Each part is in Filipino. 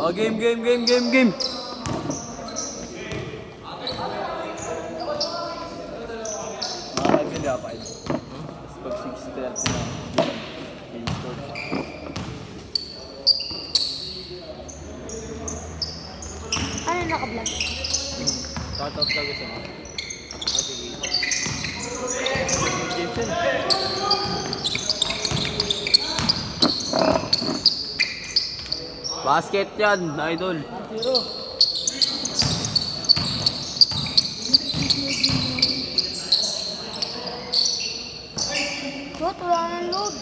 Oh, game. Makakagili ako ay. Tapos pag 6:30 na, game score. Ano naka-vlog? Shoutout ka gusto mo. Jason. Basket yan, idol. Ba't wala nang load?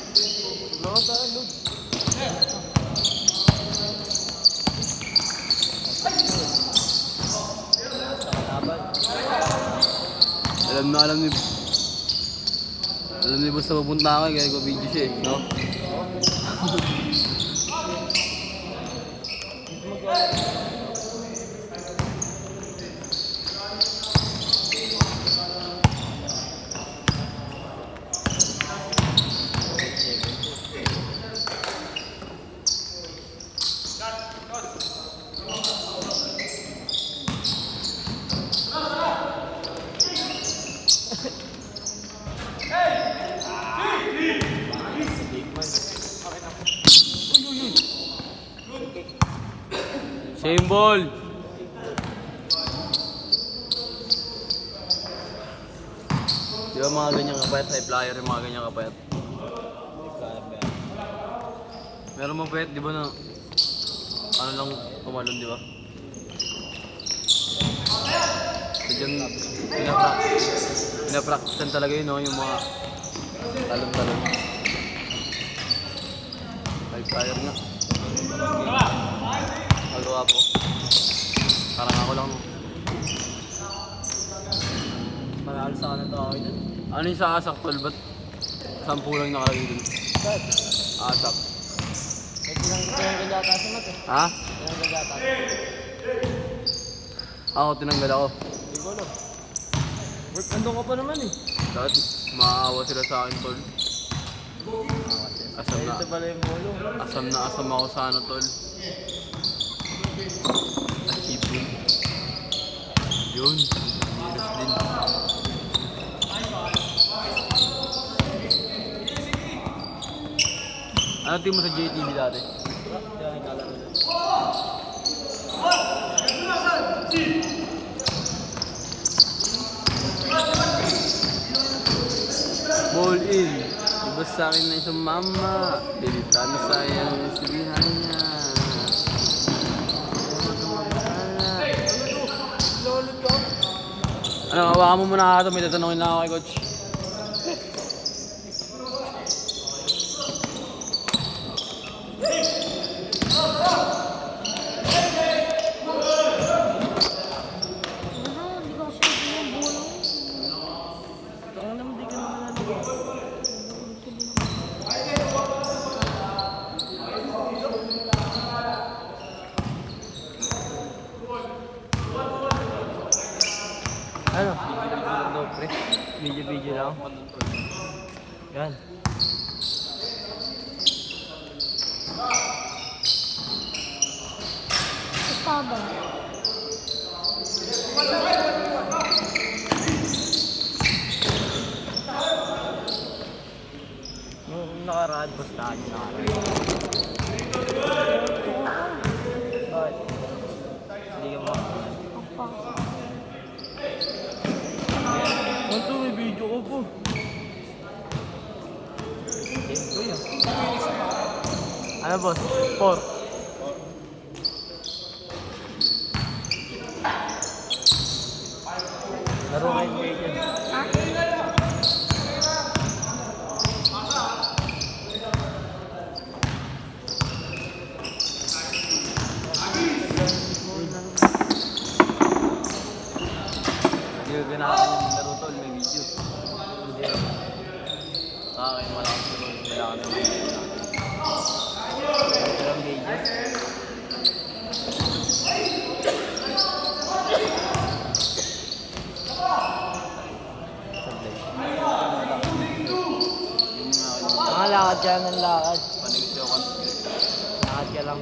Alam ni boss na pupunta ako, kaya ko video siya no? Same ball. Di ba mga ganyang kapayat, high flyer yung mga ganyang kapayat? Meron mga kapayat, di ba na ano lang tumalon, di ba? So dyan, pinapracticean talaga yun, no? Yung mga talon-talon. High flyer nga. Magawa po. Parang ako lang. Panalo sa kanan to ako yun. Ano yung sa asak, tol? Ba't 10 lang nakalagay dun? Asak. Tinanggal yata si Mat eh. Ha? Tinanggal yata. Ako, tinanggal ako. Hindi ko alam. Work, andun ka pa naman eh. Dahil maawa sila sa akin, tol. Ito pala yung molo. Asam ako sa ano, tol. Achievement. Yun. Minus din. Ano team mo sa JTV dati? Ball in. Iba sa akin na isang mama. Dilitan na sayang yung sabihan niya. Ano, hawakan mo muna ito. May tatanungin lang ako kay coach. Hindi ko kasi yung bulo. Ang naman di ka naman Ano? Video lang daw, pre. Video lang. Yan. Estaba. Yung nakaraan, bastahan yung nakaraan. Bakit? Hindi ka ba? Ito, may video ko po. Ano boss? 4. Laro kayo kayo dyan. Hindi ko ganahan yung laro tol, may video. Hindi. Sa akin, wala akong laro. Kailangan ng video. Walang video. Lakad ka ng lakad. Panigit ako. Lakad ka lang.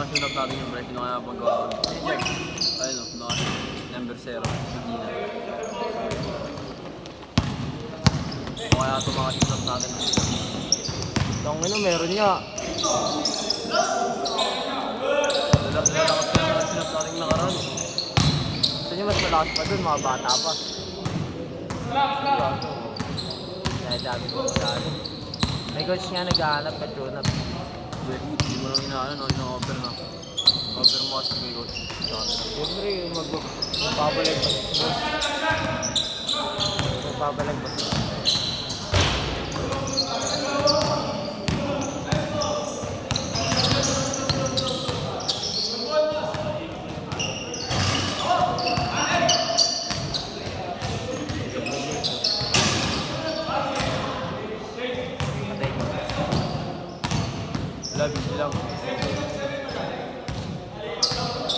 nakasunap natin yung break. Sino kaya paggawa ko? Ayun o, number 0. Hindi na. O kaya ito mga sunap natin. Tangin na, meron niya. Lalak na nakasunap natin nakaraan. Gusto niyo mas malakas pa dun, mga bata pa. Kaya dami ko masyado. May coach nga naghahanap at tune-up. Hindi mo lang inaano, no? Ino-offer na. Offer mo kasi may coach. Siyempre, magpapalag pa si boss. Magpapalag pa si boss. Love you lang.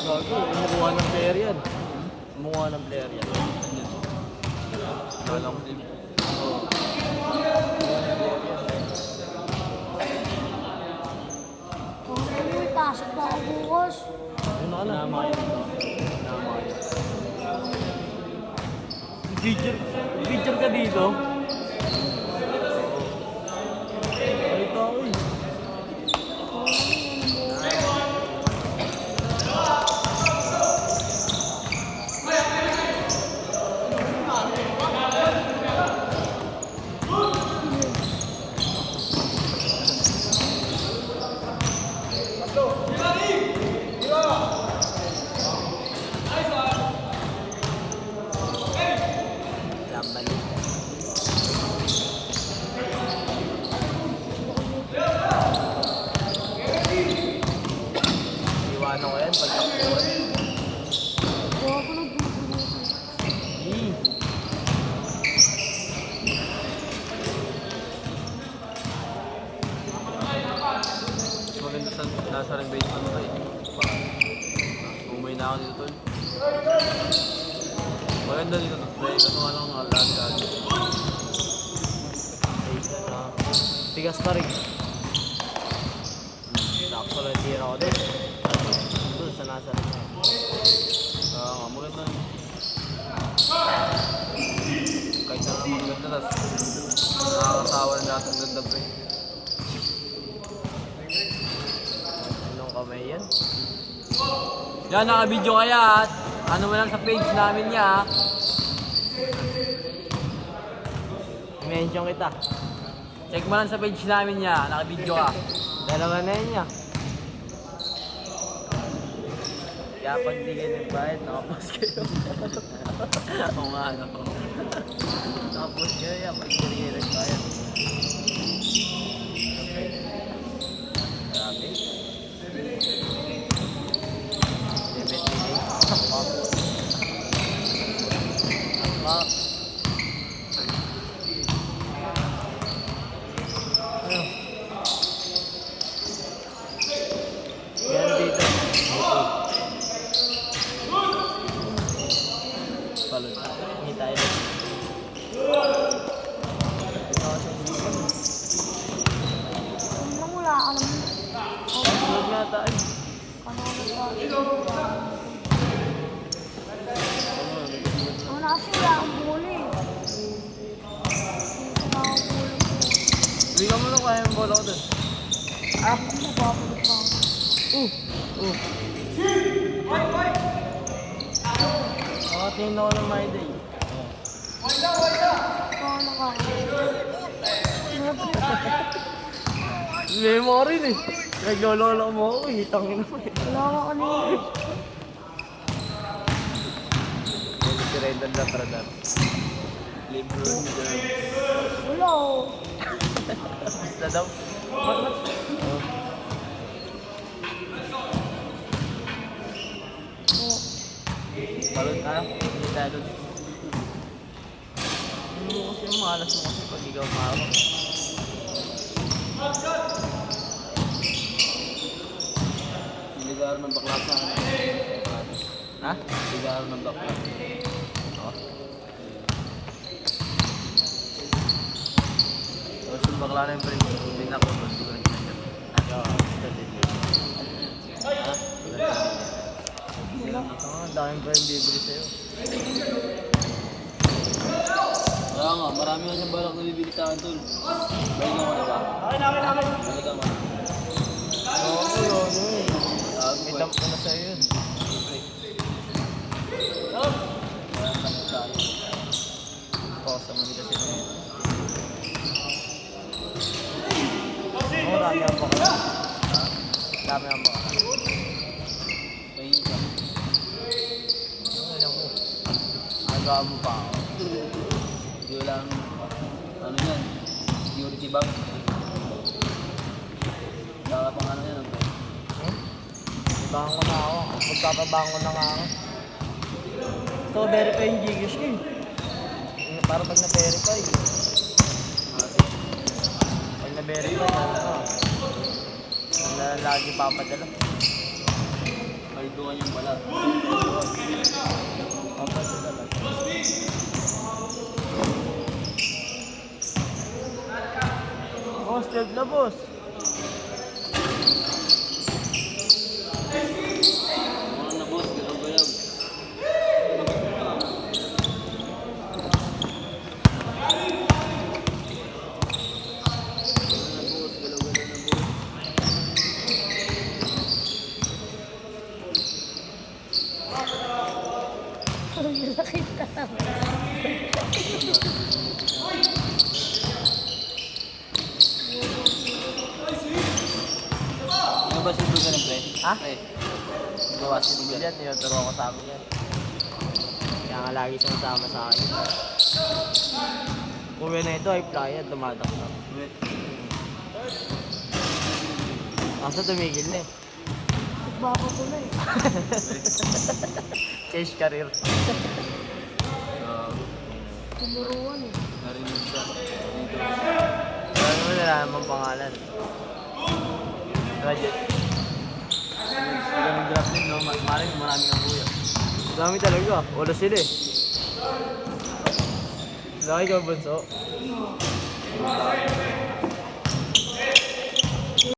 Gago, umukuha ng player yan. Umukuha ng player yan. Wala ko din. Oo. Uy, pasok na ako bukas. Yun na ka na. Picture ka dito? Ay, tao eh. Lambali. Iwanan ko yan, pagtakbuhan. Buka ko nagbubunutan. Mas maganda sa nasa ring basement tayo. Umuwi na ako dito, tol. Maganda dito, tol. Kaso nga lang lagi-lagi. Tigas na rin. Sakto lang tira ko din. Doon sa nasa rin. Nga, maganda. Kahit na naman maganda, tas nakakasawa ng lahat ng ganda pa eh. Anong kamay yan? Yan, naka-video kaya at ano mo lang sa page namin niya. I-mention kita. Check mo lang sa page namin niya, naka-video ka. Dalawa na yun niya. Kaya pag di kayo nagbayad, nakapost kayo. Oo nga, ano. Nakapost kayo yan pag di kayo nagbayad. Grabe. 78. Takpak. Takpak. Ano? Yan dito. Balon. Hindi tayo. Ano lang wala ka naman. Huwag nga tayo. Ano ko nagbago? Ano na kasi wala akong buli. Dito na ako buli. Hindi ka mo lang kaya yung bola ko dun. Ah, nababalik pa ako. Nakatingin ako ng my day. Ikaw Memory eh. Naglololo mo ako eh. Tangin mo eh. wala ka kanina. Si Rendon na Pradar. Libro. Wala oh. Basta daw. Oh. Oh. Balon tayo. Hindi tayo doon. Hindi mo kasi malas mo kasi pag ikaw maawa. Ligar ng bakla sa akin. Ha? Ligar ng bakla. Oo. Tapos yung bakla na yung print. Hindi na ko. Hindi ko na kinasya. Ikaw, ito din. Ha? Ang daming pa yung bibili sa'yo. Kaya nga, marami nga siyang balak na bibili sa akin, tol. Balikan ko na ba? Balikan mo. Oo, yun. Tago May ko dump ko na sa'yo yun. Siyempre. Walang tanong sa akin. Posa mo dito sila yun. Oo, dami ang baka. Dami ang baka. May isa. Ano mo? Agaw mo pa ako. Hindi wala ano yan, security bank. Saka pang ano yan, pre. Ibangan ko na ako. Magpapabangon ko na nga ako. So, verify yung Gcash ko eh. Para pag na-verify. Pag na-verify, ano, na lagi papadala. May doon yung wala. Papadala lang. Boss, 12 na boss. Ano na boss, galaw-galaw. Ang laki ka. Ano ba si Bruce ng pre? Ha? Pre. Gawa si Miguel yan, tinuturo ko sa amin yan. Kaya nga lagi siyang sama sa akin. Uwi na ito ay playa, dumadak na. Kaso tumigil na eh. Nagbaba ko na eh. Change career. Tumuruan eh. Narinig siya. Dito. Ano mo nila namang pangalan? Graduate. Sila ng graph din, no? Maraming ang kuya. Dami talaga. Wala sila eh. Laki ka bunso.